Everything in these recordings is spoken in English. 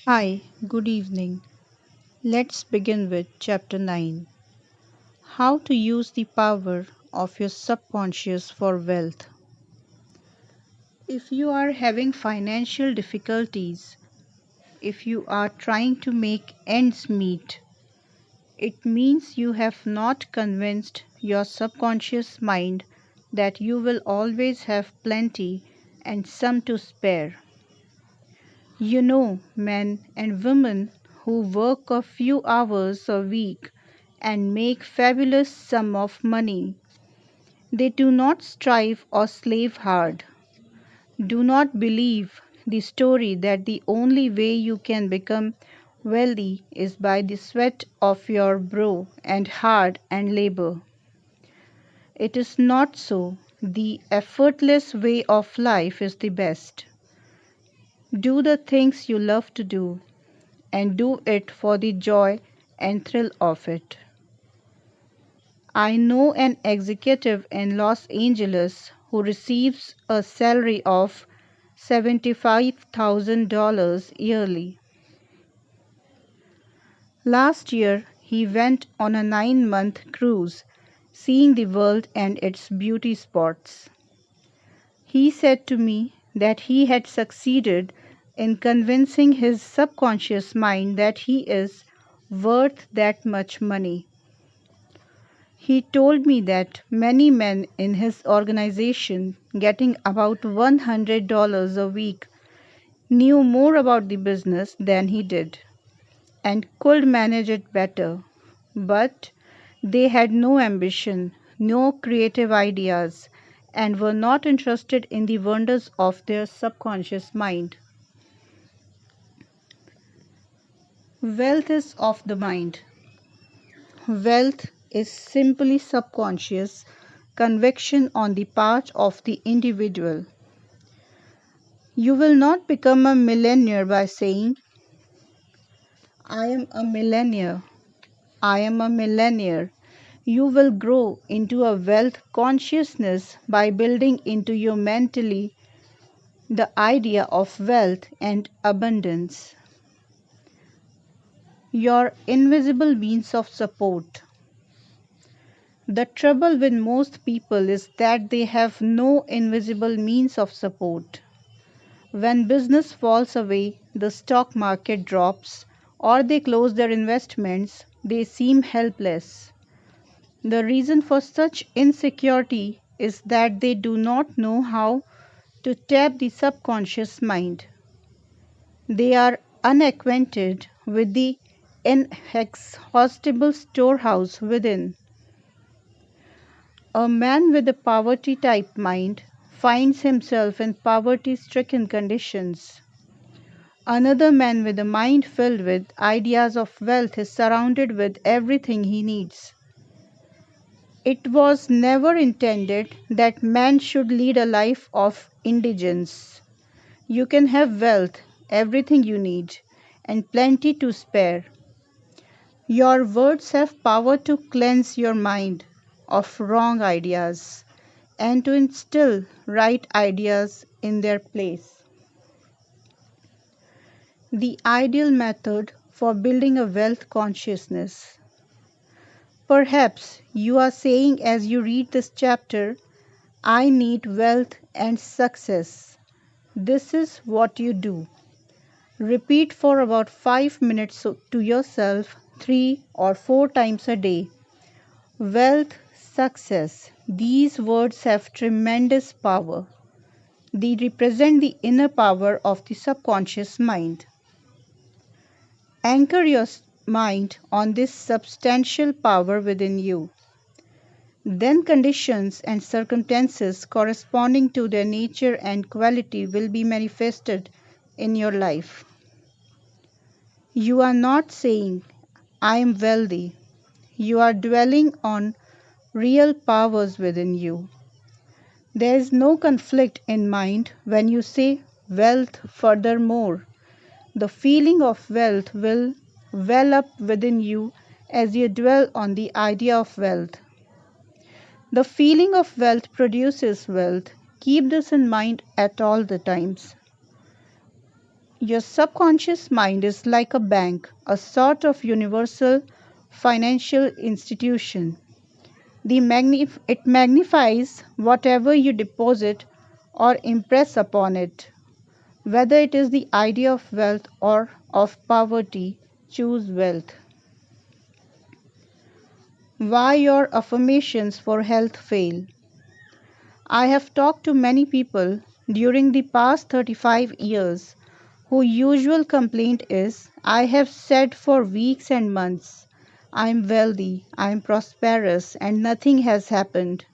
Hi, good evening. Let's begin with Chapter 9: How to Use the Power of Your Subconscious for Wealth. If you are having financial difficulties, if you are trying to make ends meet, it means you have not convinced your subconscious mind that you will always have plenty and some to spare. You know, men and women who work a few hours a week and make fabulous sum of money. They do not strive or slave hard. Do not believe the story that the only way you can become wealthy is by the sweat of your brow and hard and labor. It is not so. The effortless way of life is the best. Do the things you love to do, and do it for the joy and thrill of it. I know an executive in Los Angeles who receives a salary of $75,000 yearly. Last year, he went on a 9-month cruise, seeing the world and its beauty spots. He said to me that he had succeeded in convincing his subconscious mind that he is worth that much money. He told me that many men in his organization, getting about $100 a week, knew more about the business than he did and could manage it better. But they had no ambition, no creative ideas, and were not interested in the wonders of their subconscious mind. Wealth is of the mind. Wealth is simply subconscious conviction on the part of the individual. You will not become a millionaire by saying, I am a millionaire. I am a millionaire. You will grow into a wealth consciousness by building into your mentally the idea of wealth and abundance. Your invisible means of support. The trouble with most people is that they have no invisible means of support. When business falls away, the stock market drops, or they close their investments, they seem helpless. The reason for such insecurity is that they do not know how to tap the subconscious mind. They are unacquainted with the inexhaustible storehouse within. A man with a poverty type mind finds himself in poverty stricken conditions. Another man with a mind filled with ideas of wealth is surrounded with everything he needs. It was never intended that man should lead a life of indigence. You can have wealth, everything you need, and plenty to spare. Your words have power to cleanse your mind of wrong ideas and to instill right ideas in their place. The ideal method for building a wealth consciousness. Perhaps you are saying as you read this chapter, I need wealth and success. This is what you do. Repeat for about 5 minutes to yourself 3 or 4 times a day. Wealth, success. These words have tremendous power. They represent the inner power of the subconscious mind. Anchor your mind on this substantial power within you. Then conditions and circumstances corresponding to their nature and quality will be manifested in your life. You are not saying, I am wealthy. You are dwelling on real powers within you. There is no conflict in mind when you say wealth. Furthermore, the feeling of wealth will well up within you as you dwell on the idea of wealth. The feeling of wealth produces wealth. Keep this in mind at all the times. Your subconscious mind is like a bank, a sort of universal financial institution. It magnifies whatever you deposit or impress upon it. Whether it is the idea of wealth or of poverty, choose wealth. Why your affirmations for health fail. I have talked to many people during the past 35 years whose usual complaint is, I have said for weeks and months, I am wealthy, I am prosperous, and nothing has happened.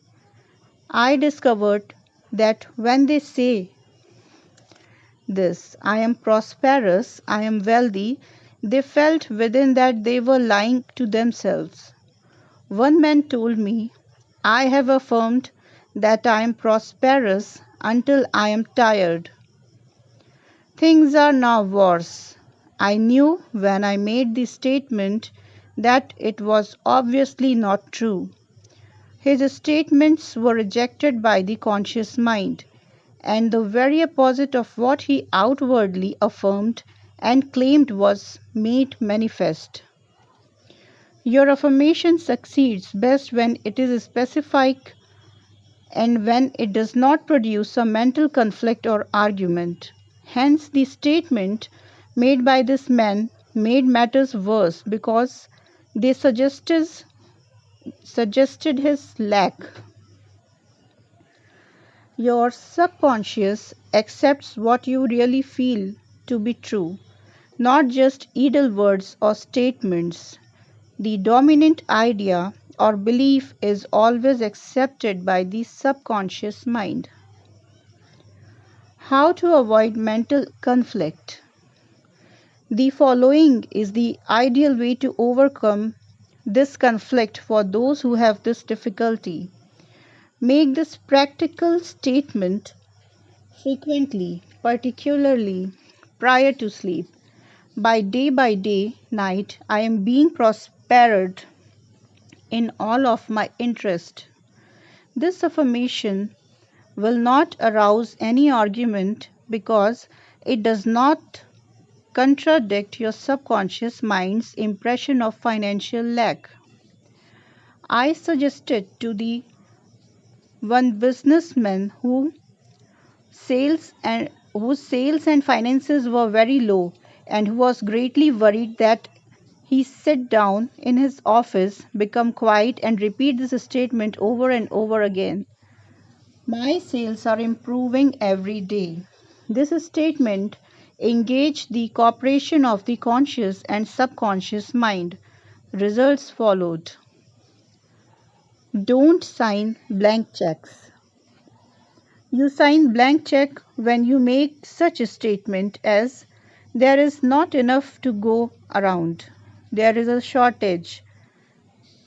I discovered that when they say this, I am prosperous, I am wealthy, they felt within that they were lying to themselves. One man told me, I have affirmed that I am prosperous until I am tired. Things are now worse. I knew when I made the statement that it was obviously not true. His statements were rejected by the conscious mind, and the very opposite of what he outwardly affirmed and claimed was made manifest. Your affirmation succeeds best when it is specific and when it does not produce a mental conflict or argument. Hence, the statement made by this man made matters worse because they suggested his lack. Your subconscious accepts what you really feel to be true, not just idle words or statements. The dominant idea or belief is always accepted by the subconscious mind. How to avoid mental conflict. The following is the ideal way to overcome this conflict for those who have this difficulty. Make this practical statement frequently, particularly prior to sleep. By day, night, I am being prospered in all of my interest. This affirmation will not arouse any argument because it does not contradict your subconscious mind's impression of financial lack. I suggested to the one businessman whose sales and finances were very low and who was greatly worried that he sit down in his office, become quiet and repeat this statement over and over again. My sales are improving every day. This statement engaged the cooperation of the conscious and subconscious mind. Results followed. Don't sign blank checks. You sign blank check when you make such a statement as there is not enough to go around. There is a shortage.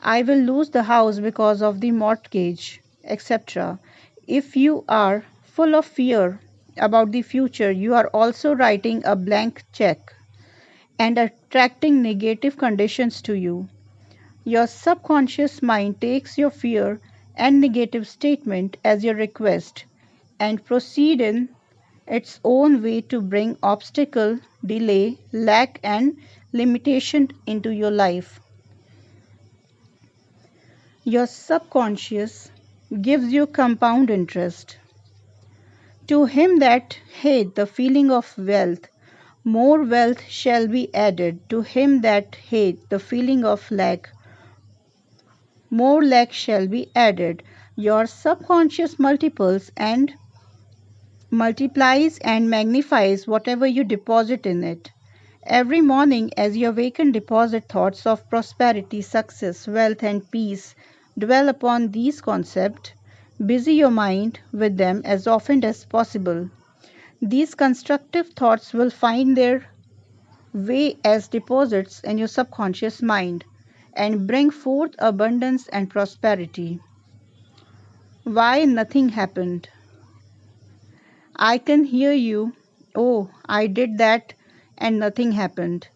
I will lose the house because of the mortgage, etc. If you are full of fear about the future, you are also writing a blank check and attracting negative conditions to you. Your subconscious mind takes your fear and negative statement as your request and proceed in its own way to bring obstacle, delay, lack and limitation into your life. Your subconscious gives you compound interest. To him that hath the feeling of wealth, more wealth shall be added. To him that hath the feeling of lack, more lack shall be added. Your subconscious multiplies and magnifies whatever you deposit in it. Every morning as you awaken, deposit thoughts of prosperity, success, wealth and peace. Dwell upon these concepts. Busy your mind with them as often as possible. These constructive thoughts will find their way as deposits in your subconscious mind and bring forth abundance and prosperity. Why nothing happened? I can hear you. Oh, I did that and nothing happened.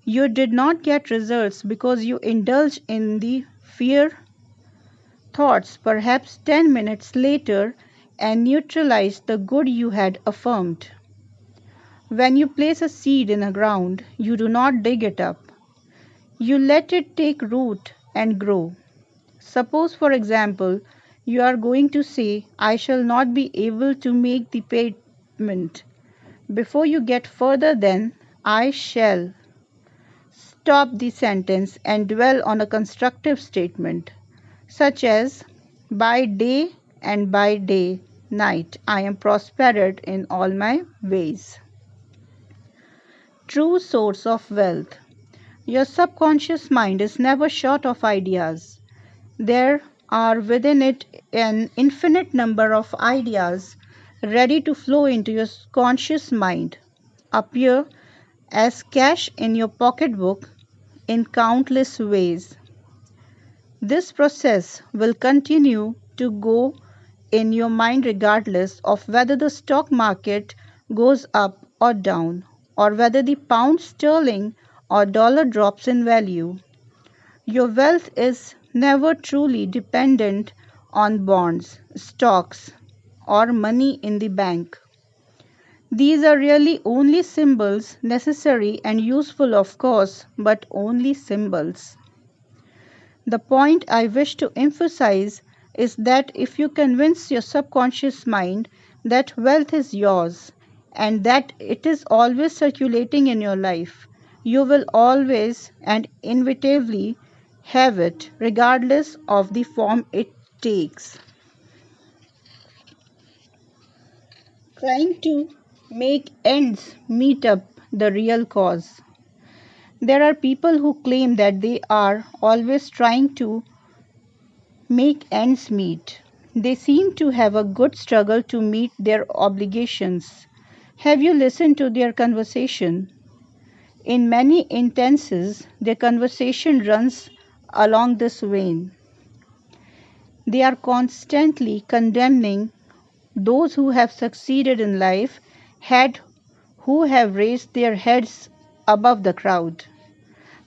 You did not get results because you indulged in the fear thoughts perhaps 10 minutes later and neutralized the good you had affirmed. When you place a seed in the ground, you do not dig it up. You let it take root and grow. Suppose, for example, you are going to say, I shall not be able to make the payment. Before you get further than I shall, stop the sentence and dwell on a constructive statement, such as, by day and by day, night, I am prospered in all my ways. True source of wealth. Your subconscious mind is never short of ideas. There are within it an infinite number of ideas ready to flow into your conscious mind, appear as cash in your pocketbook in countless ways. This process will continue to go in your mind regardless of whether the stock market goes up or down, or whether the pound sterling or dollar drops in value. Your wealth is never truly dependent on bonds, stocks, or money in the bank. These are really only symbols, necessary and useful, of course, but only symbols. The point I wish to emphasize is that if you convince your subconscious mind that wealth is yours and that it is always circulating in your life, you will always and inevitably have it, regardless of the form it takes. Trying to make ends meet up the real cause. There are people who claim that they are always trying to make ends meet. They seem to have a good struggle to meet their obligations. Have you listened to their conversation? In many instances, their conversation runs along this vein. They are constantly condemning those who have succeeded in life, who have raised their heads above the crowd.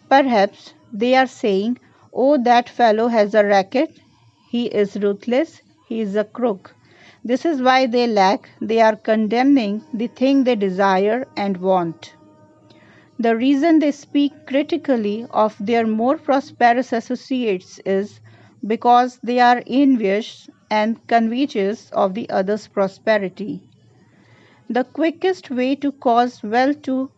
Perhaps they are saying, oh, that fellow has a racket, he is ruthless, he is a crook. This is why they lack. They are condemning the thing they desire and want. The reason they speak critically of their more prosperous associates is because they are envious and covetous of the other's prosperity. The quickest way to cause wealth to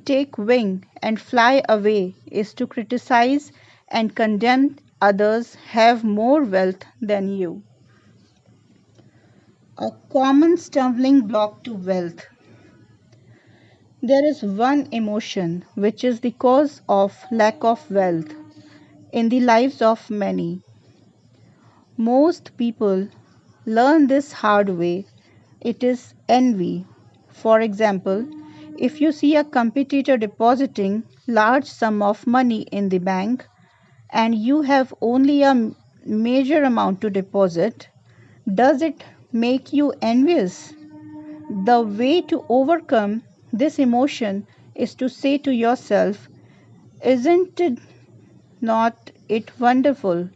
take wing and fly away is to criticize and condemn others have more wealth than you. A common stumbling block to wealth. There is one emotion which is the cause of lack of wealth in the lives of many. Most people learn this hard way. It is envy. For example, if you see a competitor depositing large sum of money in the bank and you have only a major amount to deposit, does it make you envious? The way to overcome this emotion is to say to yourself, isn't it not it wonderful?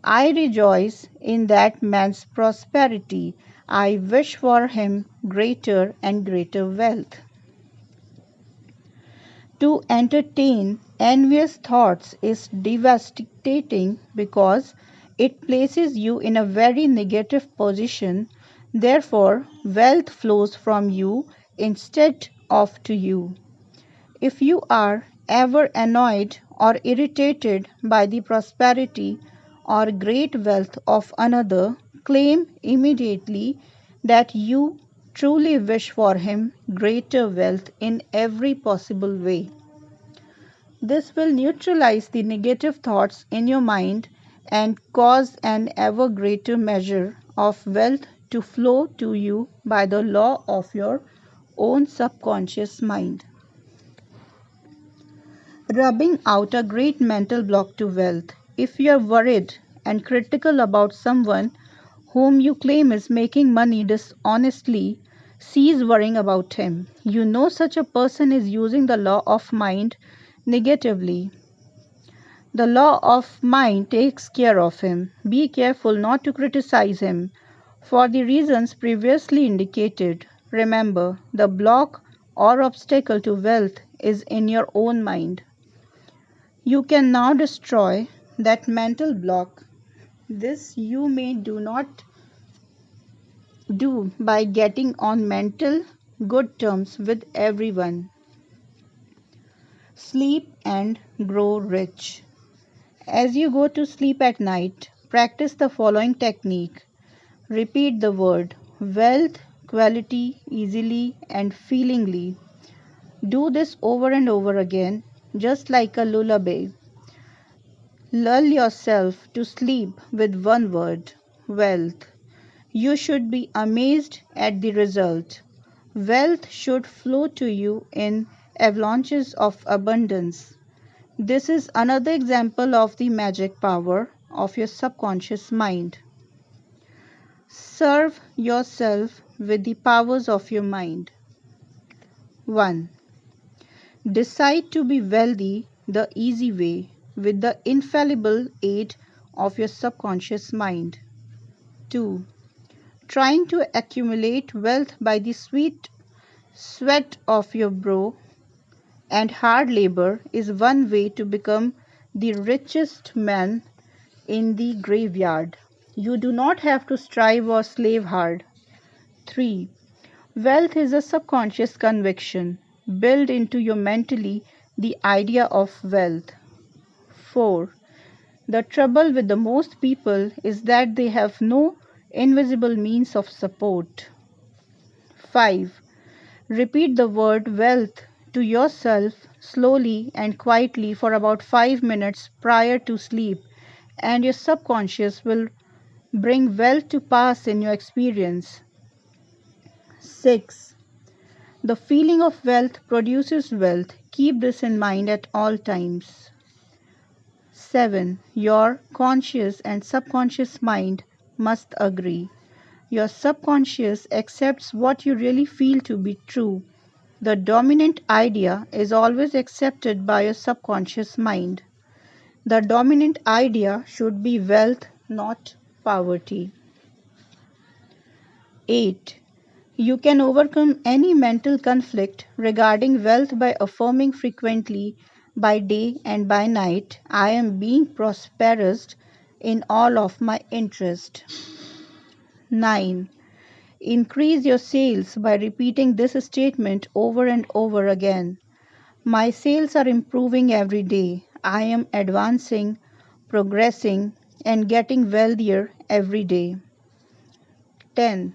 I rejoice in that man's prosperity. I wish for him greater and greater wealth. To entertain envious thoughts is devastating because it places you in a very negative position. Therefore, wealth flows from you instead of to you. If you are ever annoyed or irritated by the prosperity or great wealth of another, claim immediately that you truly wish for him greater wealth in every possible way. This will neutralize the negative thoughts in your mind and cause an ever greater measure of wealth to flow to you by the law of your own subconscious mind. Rubbing out a great mental block to wealth. If you are worried and critical about someone whom you claim is making money dishonestly, cease worrying about him. You know such a person is using the law of mind negatively. The law of mind takes care of him. Be careful not to criticize him for the reasons previously indicated. Remember, the block or obstacle to wealth is in your own mind. You can now destroy that mental block. This you may do not do by getting on mental good terms with everyone. Sleep and grow rich. As you go to sleep at night, practice the following technique. Repeat the word wealth, quality, easily, and feelingly. Do this over and over again, just like a lullaby. Lull yourself to sleep with one word wealth. You should be amazed at the result. Wealth should flow to you in avalanches of abundance. This is another example of the magic power of your subconscious mind. Serve yourself with the powers of your mind. 1. Decide to be wealthy the easy way with the infallible aid of your subconscious mind. 2. Trying to accumulate wealth by the sweet sweat of your brow and hard labor is one way to become the richest man in the graveyard. You do not have to strive or slave hard. 3. Wealth is a subconscious conviction. Build into your mentally the idea of wealth. 4. The trouble with the most people is that they have no invisible means of support. 5. Repeat the word wealth to yourself slowly and quietly for about 5 minutes prior to sleep, and your subconscious will bring wealth to pass in your experience. 6. The feeling of wealth produces wealth. Keep this in mind at all times. 7. Your conscious and subconscious mind must agree. Your subconscious accepts what you really feel to be true. The dominant idea is always accepted by your subconscious mind. The dominant idea should be wealth, not poverty. 8. You can overcome any mental conflict regarding wealth by affirming frequently by day and by night, I am being prosperous in all of my interest. 9. Increase your sales by repeating this statement over and over again. My sales are improving every day. I am advancing, progressing, and getting wealthier every day. 10.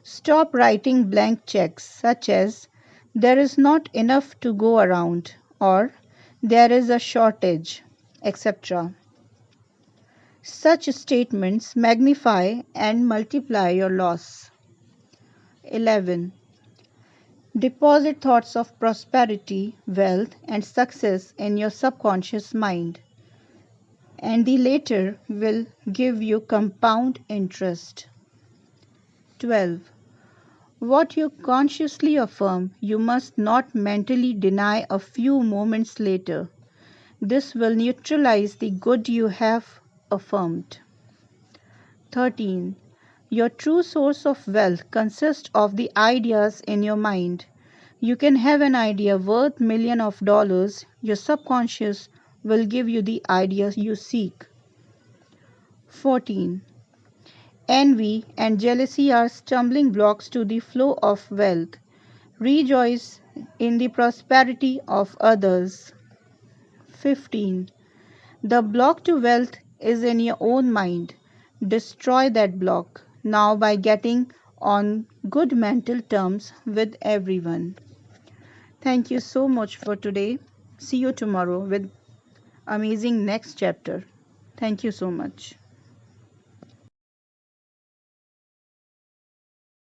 Stop writing blank checks such as there is not enough to go around or there is a shortage, etc. Such statements magnify and multiply your loss. 11. Deposit thoughts of prosperity, wealth, and success in your subconscious mind, and the latter will give you compound interest. 12. What you consciously affirm, you must not mentally deny a few moments later. This will neutralize the good you have affirmed. 13. Your true source of wealth consists of the ideas in your mind. You can have an idea worth millions of dollars. Your subconscious will give you the ideas you seek. 14. Envy and jealousy are stumbling blocks to the flow of wealth. Rejoice in the prosperity of others. 15. The block to wealth is in your own mind. Destroy that block now by getting on good mental terms with everyone. Thank you so much for today. See you tomorrow with amazing next chapter. Thank you so much.